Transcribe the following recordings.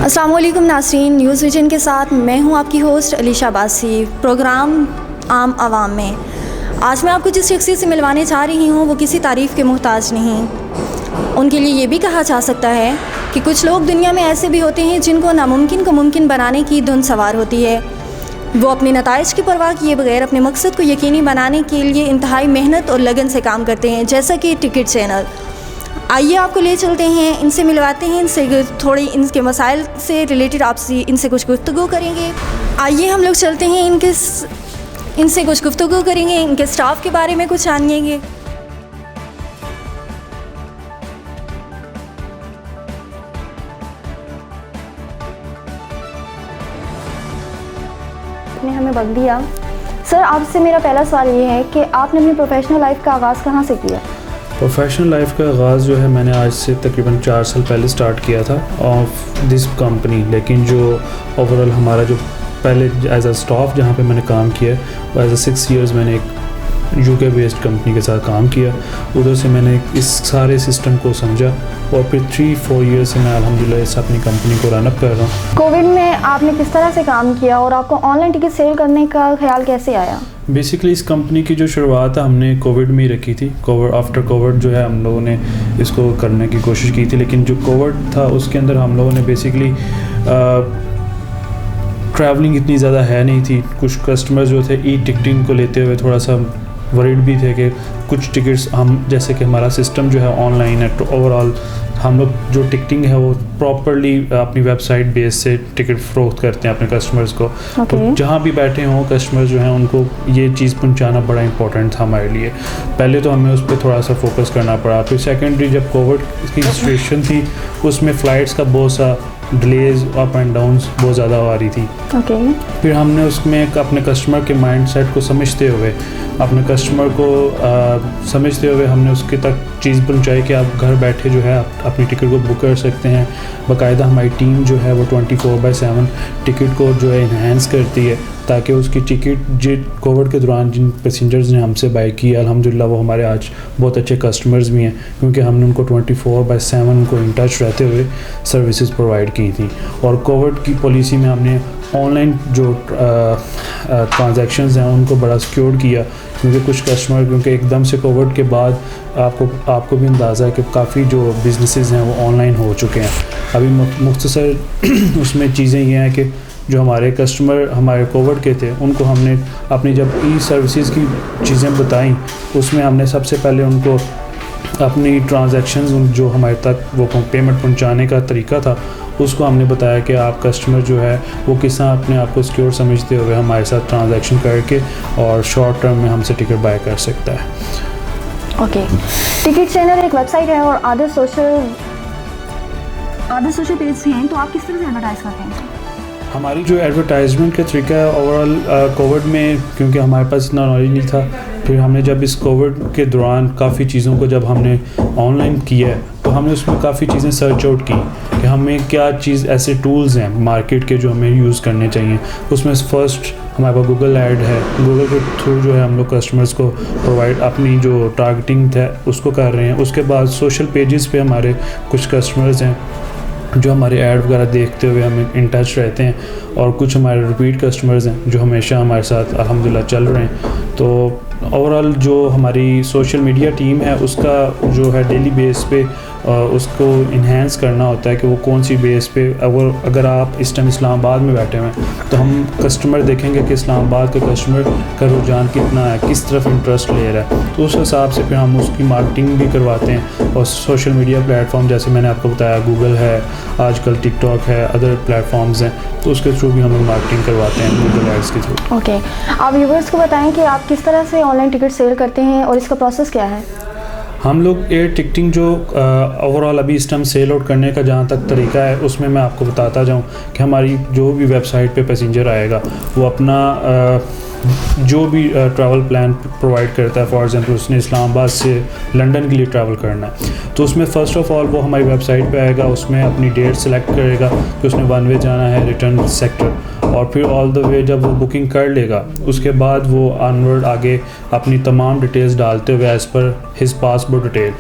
अस्सलाम वालेकुम नाज़रीन, न्यूज़ विजन के साथ मैं हूं आपकी होस्ट अलीशा बासी। प्रोग्राम आम आवाम में आज मैं आपको जिस शख्सियत से मिलवाने जा रही हूं वो किसी तारीफ़ के मोहताज नहीं। उनके लिए ये भी कहा जा सकता है कि कुछ लोग दुनिया में ऐसे भी होते हैं जिनको नामुमकिन को मुमकिन बनाने की धुन सवार होती है। वो अपने नताइज की परवाह किए बगैर अपने मकसद को यकीनी बनाने के लिए इंतहाई मेहनत और लगन से काम करते हैं, जैसा कि टिकट चैनल। आइए आपको ले चलते हैं, इनसे मिलवाते हैं, इनसे थोड़ी इनके मसाइल से रिलेटेड आपसे इनसे कुछ गुफ्तगू करेंगे। आइए हम लोग चलते हैं, इनसे कुछ गुफ्तगू करेंगे, इनके स्टाफ के बारे में कुछ जानेंगे। आपने हमें वक्त दिया। सर, आपसे मेरा पहला सवाल ये है कि आपने अपनी प्रोफेशनल लाइफ का आगाज़ कहाँ से किया? प्रोफेशनल लाइफ का आगाज़ जो है मैंने आज से तकरीबन 4 साल पहले स्टार्ट किया था ऑफ दिस कंपनी। लेकिन जो ओवरऑल हमारा जो पहले एज अ स्टाफ जहाँ पे मैंने काम किया वो एज अ 6 इयर्स मैंने एक UK बेस्ड कंपनी के साथ काम किया। उधर से मैंने इस सारे सिस्टम को समझा और फिर 3-4 ईयर्स से मैं अल्हम्दुलिल्लाह इस अपनी कंपनी को रन अप कर रहा हूँ। कोविड में आपने किस तरह से काम किया और आपको ऑनलाइन टिकट सेल करने का ख्याल कैसे आया? बेसिकली इस कंपनी की जो शुरुआत है हमने कोविड में ही रखी थी। आफ्टर कोविड जो है हम लोगों ने इसको करने की कोशिश की थी, लेकिन जो कोविड था उसके अंदर हम लोगों ने बेसिकली ट्रैवलिंग इतनी ज़्यादा है नहीं थी। कुछ कस्टमर जो थे ई टिकटिंग को लेते हुए थोड़ा सा वरीड भी थे कि कुछ टिकट्स हम जैसे कि हमारा सिस्टम जो है ऑनलाइन है, तो ओवरऑल हम लोग जो टिकटिंग है वो प्रॉपरली अपनी वेबसाइट बेस से टिकट फ़रोख्त करते हैं अपने कस्टमर्स को। तो जहाँ भी बैठे हों कस्टमर्स जो हैं उनको ये चीज़ पहुँचाना बड़ा इंपॉर्टेंट था हमारे लिए। पहले तो हमें उस पर थोड़ा सा फोकस करना पड़ा। फिर सेकेंडरी जब कोविड की सिचुएशन थी उसमें फ़्लाइट्स का बहुत सा डिलेज़ अप एंड डाउन्स बहुत ज़्यादा आ रही थी। फिर हमने उसमें अपने कस्टमर के माइंडसेट को समझते हुए हमने उसके तक चीज़ पहुंचाई कि आप घर बैठे जो है आप अपनी टिकट को बुक कर सकते हैं। बाकायदा हमारी टीम जो है वो 24/7 टिकट को जो है इन्हेंस करती है ताकि उसकी टिकट जिन कोविड के दौरान जिन पैसेंजर्स ने हमसे बाय की है अल्हम्दुलिल्लाह वो हमारे आज बहुत अच्छे कस्टमर्स भी हैं, क्योंकि हमने उनको 24/7 उनको इन टच रहते हुए सर्विसेज प्रोवाइड की थी। और कोविड की पॉलिसी में हमने ऑनलाइन जो ट्रांजैक्शंस हैं उनको बड़ा सिक्योर किया, क्योंकि कुछ कस्टमर क्योंकि एकदम से कोविड के बाद आपको भी अंदाज़ा है कि काफ़ी जो बिज़नेसेस हैं वो ऑनलाइन हो चुके हैं। अभी मुख्तसर उसमें चीज़ें ये हैं कि जो हमारे कस्टमर हमारे कोविड के थे उनको हमने अपनी जब ई सर्विसेज की चीज़ें बताई उसमें हमने सबसे पहले उनको अपनी ट्रांजैक्शंस जो हमारे तक वो पेमेंट पहुंचाने का तरीका था उसको हमने बताया कि आप कस्टमर जो है वो किस तरह अपने आप को सिक्योर समझते हुए हमारे साथ ट्रांजैक्शन करके और शॉर्ट टर्म में हमसे टिकट बाय कर सकता है। टिकट चैनल एक वेबसाइट है और अदर सोशल पेज हैं, तो आप किस तरह से एडवर्टाइज करते हैं? हमारी जो एडवर्टाइजमेंट का तरीका है ओवरऑल कोविड में क्योंकि हमारे पास इतना नॉलेज नहीं था, फिर हमने जब इस कोविड के दौरान काफ़ी चीज़ों को जब हमने ऑनलाइन किया है तो हमने उसमें काफ़ी चीज़ें सर्च आउट की कि हमें क्या चीज़ ऐसे टूल्स हैं मार्केट के जो हमें यूज़ करने चाहिए। उसमें फर्स्ट हमारे पास गूगल ऐड है, गूगल के थ्रू जो है हम लोग कस्टमर्स को प्रोवाइड अपनी जो टारगेटिंग है उसको कर रहे हैं। उसके बाद सोशल पेजेस पे हमारे कुछ कस्टमर्स हैं जो हमारे ऐड वगैरह देखते हुए हमें इन टच रहते हैं, और कुछ हमारे रिपीट कस्टमर्स हैं जो हमेशा हमारे साथ अल्हम्दुलिल्लाह चल रहे हैं। तो ओवरऑल जो हमारी सोशल मीडिया टीम है उसका जो है डेली बेस पे उसको इन्हेंस करना होता है कि वो कौन सी बेस पे अगर आप इस टाइम इस्लामाबाद में बैठे हुए हैं तो हम कस्टमर देखेंगे कि इस्लामाबाद के कस्टमर का रुझान कितना है, किस तरफ इंटरेस्ट ले रहा है, तो उस हिसाब से फिर हम उसकी मार्केटिंग भी करवाते हैं। और सोशल मीडिया प्लेटफॉर्म जैसे मैंने आपको बताया गूगल है, आजकल टिकटॉक है, अदर प्लेटफॉर्म्स हैं, तो उसके थ्रू भी हम लोग मार्केटिंग करवाते हैं गूगल एड्स के थ्रू। आप व्यूवर्स को बताएं कि आप किस तरह से ऑनलाइन टिकट सेल करते हैं और इसका प्रोसेस क्या है? हम लोग एयर टिकटिंग जो ओवरऑल अभी इस टाइम सेल आउट करने का जहाँ तक तरीका है उसमें मैं आपको बताता जाऊँ कि हमारी जो भी वेबसाइट पे पैसेंजर आएगा वो अपना जो भी ट्रैवल प्लान प्रोवाइड करता है, फॉर एग्जांपल उसने इस्लामाबाद से लंदन के लिए ट्रैवल करना है तो उसमें फ़र्स्ट ऑफ़ ऑल वो हमारी वेबसाइट पे आएगा, उसमें अपनी डेट सेलेक्ट करेगा कि उसने वन वे जाना है रिटर्न सेक्टर, और फिर ऑल द वे जब वो बुकिंग कर लेगा उसके बाद वो ऑनवर्ड आगे अपनी तमाम डिटेल्स डालते हुए as per his passport detail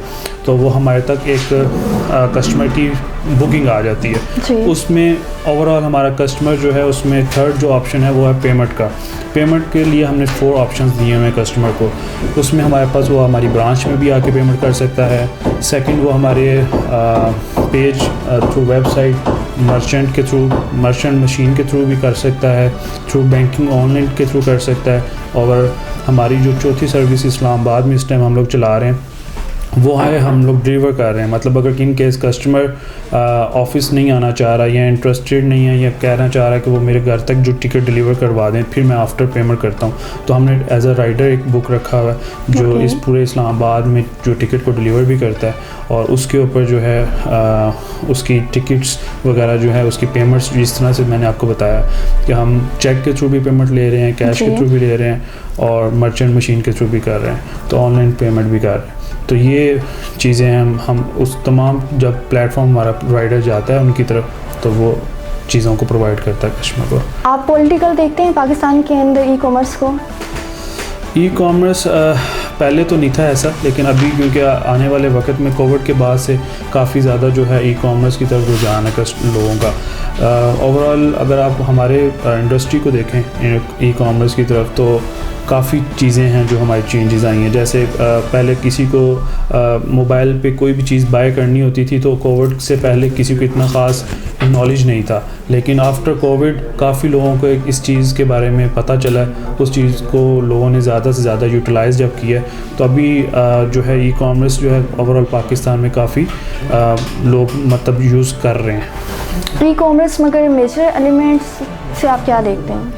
तो वो हमारे तक एक कस्टमर की बुकिंग आ जाती जी। है। उसमें ओवरऑल हमारा कस्टमर जो है उसमें थर्ड जो ऑप्शन है वो है पेमेंट का। पेमेंट के लिए हमने 4 ऑप्शंस दिए हुए हैं कस्टमर को। उसमें हमारे पास वो हमारी ब्रांच में भी आके पेमेंट कर सकता है। सेकंड वो हमारे पेज थ्रू वेबसाइट मर्चेंट के थ्रू, मर्चेंट मशीन के थ्रू भी कर सकता है, थ्रू बैंकिंग ऑनलाइन के थ्रू कर सकता है। और हमारी जो चौथी सर्विस इस्लामाबाद में इस टाइम हम लोग चला रहे हैं वो है हम लोग डिलीवर कर रहे हैं। मतलब अगर इन केस कस्टमर ऑफिस नहीं आना चाह रहा या इंटरेस्टेड नहीं है या कहना चाह रहा है कि वो मेरे घर तक जो टिकट डिलीवर करवा दें फिर मैं आफ्टर पेमेंट करता हूँ, तो हमने एज अ राइडर एक बुक रखा हुआ है जो इस पूरे इस्लामाबाद में जो टिकट को डिलीवर भी करता है और उसके ऊपर जो है उसकी टिकट्स वगैरह जो है उसकी पेमेंट्स जिस तरह से मैंने आपको बताया कि हम चेक के थ्रू भी पेमेंट ले रहे हैं, कैश के थ्रू भी ले रहे हैं और मर्चेंट मशीन के थ्रू भी कर रहे हैं, तो ऑनलाइन पेमेंट भी कर रहे हैं। तो ये चीज़ें हम उस तमाम जब प्लेटफॉर्म हमारा राइडर जाता है उनकी तरफ तो वो चीज़ों को प्रोवाइड करता है कस्टमर को। आप पॉलिटिकल देखते हैं पाकिस्तान के अंदर ई कॉमर्स को? ई कॉमर्स पहले तो नहीं था ऐसा, लेकिन अभी क्योंकि आने वाले वक्त में कोविड के बाद से काफ़ी ज़्यादा जो है ई कॉमर्स की तरफ रुझान है लोगों का। ओवरऑल अगर आप हमारे इंडस्ट्री को देखें ई कॉमर्स की तरफ तो काफ़ी चीज़ें हैं जो हमारी चेंजेस आई हैं। जैसे पहले किसी को मोबाइल पे कोई भी चीज़ बाय करनी होती थी तो कोविड से पहले किसी को इतना ख़ास नॉलेज नहीं था, लेकिन आफ्टर कोविड काफ़ी लोगों को इस चीज़ के बारे में पता चला, उस चीज़ को लोगों ने ज़्यादा से ज़्यादा यूटिलाइज़ जब किया तो अभी जो है ई कॉमर्स जो है ओवरऑल पाकिस्तान में काफ़ी लोग मतलब यूज़ कर रहे हैं। ई कॉमर्स मगर मेजर एलिमेंट्स से आप क्या देखते हैं?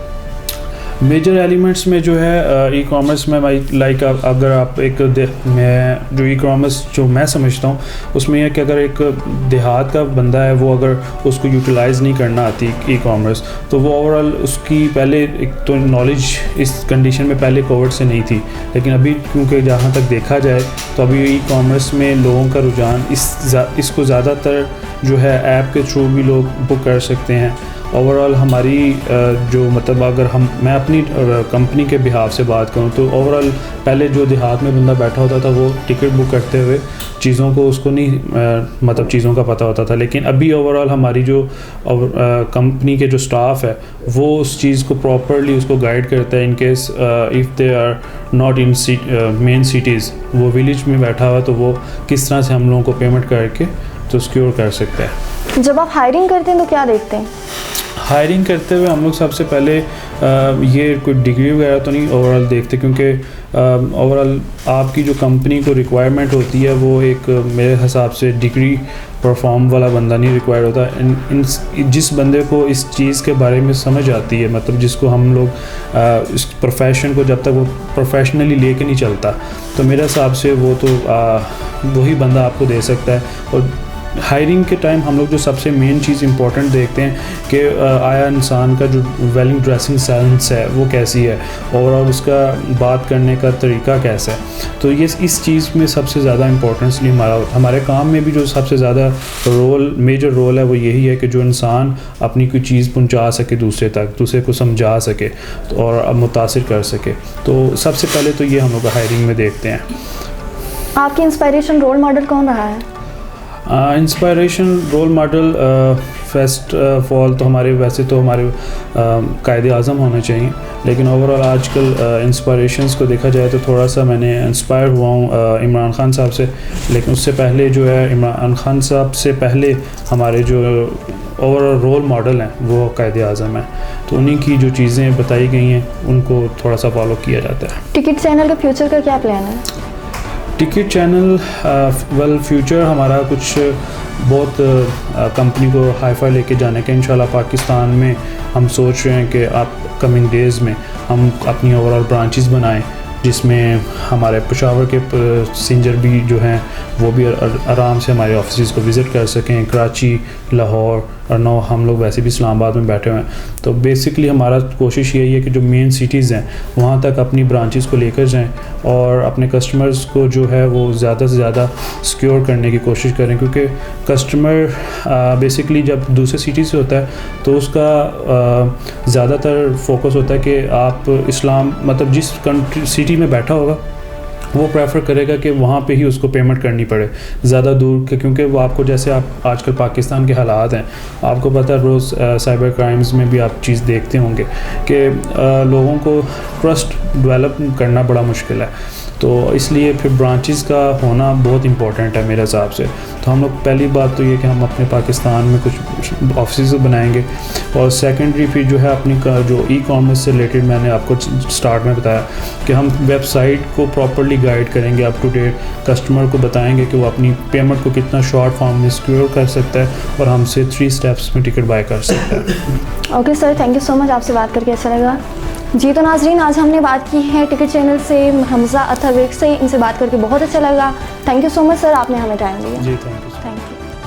मेजर एलिमेंट्स में जो है ई कॉमर्स में लाइक अगर आप मैं जो ई कॉमर्स जो मैं समझता हूँ उसमें यह कि अगर एक देहात का बंदा है वो अगर उसको यूटिलाइज़ नहीं करना आती ई कॉमर्स तो वो ओवरऑल उसकी पहले एक तो नॉलेज इस कंडीशन में पहले कोविड से नहीं थी, लेकिन अभी क्योंकि जहाँ तक देखा जाए तो अभी ई कॉमर्स में लोगों का रुझान इसको ज़्यादातर जो है ऐप के थ्रू भी लोग बुक कर सकते हैं। ओवरऑल हमारी जो मतलब अगर मैं अपनी कंपनी के बिहाफ से बात करूं तो ओवरऑल पहले जो देहात में बंदा बैठा होता था वो टिकट बुक करते हुए चीज़ों को उसको नहीं मतलब चीज़ों का पता होता था, लेकिन अभी ओवरऑल हमारी जो कंपनी के जो स्टाफ है वो उस चीज़ को प्रॉपरली उसको गाइड करता है। In case if they are not in main cities, वो विलेज में बैठा हुआ तो वो किस तरह से हम लोगों को पेमेंट करके तो सिक्योर कर सकता है। जब आप हायरिंग करते हैं तो क्या देखते हैं? हायरिंग करते हुए हम लोग सबसे पहले ये कोई डिग्री वगैरह तो नहीं ओवरऑल देखते, क्योंकि ओवरऑल आपकी जो कंपनी को रिक्वायरमेंट होती है वो एक मेरे हिसाब से डिग्री परफॉर्म वाला बंदा नहीं रिक्वायर होता। जिस बंदे को इस चीज़ के बारे में समझ आती है, मतलब जिसको हम लोग इस प्रोफेशन को जब तक वो प्रोफेशनली लेके नहीं चलता तो मेरे हिसाब से वो तो वही बंदा आपको दे सकता है। और हायरिंग के टाइम हम लोग जो सबसे मेन चीज़ इंपॉर्टेंट देखते हैं कि आया इंसान का जो वेलिंग ड्रेसिंग सेंस है वो कैसी है और उसका बात करने का तरीका कैसा है। तो ये इस चीज़ में सबसे ज़्यादा इंपॉर्टेंस नहीं हमारे काम में भी जो सबसे ज़्यादा मेजर रोल है वो यही है कि जो इंसान अपनी कोई चीज़ पहुंचा सके दूसरे तक, दूसरे को समझा सके और मुतासिर कर सके। तो सबसे पहले तो ये हम लोग हायरिंग में देखते हैं। आपकी इंस्पायरेशन रोल मॉडल कौन रहा है? Inspiration role model first of all तो हमारे वैसे तो हमारे कायदे आज़म होने चाहिए, लेकिन ओवरऑल आजकल इंस्पायरेशंस को देखा जाए तो थोड़ा सा मैंने इंस्पायर हुआ हूँ इमरान खान साहब से, लेकिन उससे पहले जो है इमरान खान साहब से पहले हमारे जो ओवरऑल रोल मॉडल हैं वो कायदे आज़म है, तो उन्हीं की जो चीज़ें बताई गई हैं उनको थोड़ा सा फॉलो किया जाता है। टिकट चैनल का फ्यूचर का क्या प्लान है? टिकट चैनल वेल फ्यूचर हमारा कुछ बहुत कंपनी को हाईफाई लेके जाने का इंशाल्लाह पाकिस्तान में हम सोच रहे हैं कि आप कमिंग डेज़ में हम अपनी ओवरऑल ब्रांचेस बनाएं, जिसमें हमारे पेशावर के पैसेंजर भी जो हैं वो भी आराम से हमारे ऑफिस को विज़िट कर सकें। कराची, लाहौर और नौ हम लोग वैसे भी इस्लामाबाद में बैठे हुए हैं, तो बेसिकली हमारा कोशिश यही है कि जो मेन सिटीज़ हैं वहाँ तक अपनी ब्रांचेस को लेकर जाएं और अपने कस्टमर्स को जो है वो ज़्यादा से ज़्यादा सिक्योर करने की कोशिश करें, क्योंकि कस्टमर बेसिकली जब दूसरे सिटी से होता है तो उसका ज़्यादातर फोकस होता है कि आप मतलब जिस कंट्री सिटी में बैठा होगा वो प्रेफर करेगा कि वहाँ पे ही उसको पेमेंट करनी पड़े ज़्यादा दूर के, क्योंकि वो आपको, जैसे आप आजकल पाकिस्तान के हालात हैं, आपको पता है रोज़ साइबर क्राइम्स में भी आप चीज़ देखते होंगे कि लोगों को ट्रस्ट डेवलप करना बड़ा मुश्किल है। तो इसलिए फिर ब्रांचेस का होना बहुत इंपॉर्टेंट है मेरे हिसाब से। तो हम लोग पहली बात तो ये कि हम अपने पाकिस्तान में कुछ ऑफिस बनाएंगे, और सेकेंडरी फिर जो है अपनी जो ई कॉमर्स से रिलेटेड मैंने आपको स्टार्ट में बताया कि हम वेबसाइट को प्रॉपर्ली गाइड करेंगे, अप टू डेट कस्टमर को बताएंगे कि वो अपनी पेमेंट को कितना शॉर्ट फॉर्म में सिक्योर कर सकता है और हमसे 3 स्टेप्स में टिकट बाय कर सकता है। Okay sir, thank you so much, आपसे बात करके अच्छा लगा। जी तो नाजरीन, आज हमने बात की है टिकट चैनल से हमजा अथर विर्क से, इनसे बात करके बहुत अच्छा लगा। Thank you so much sir, आपने हमें टाइम दिया। जी थैंक यू।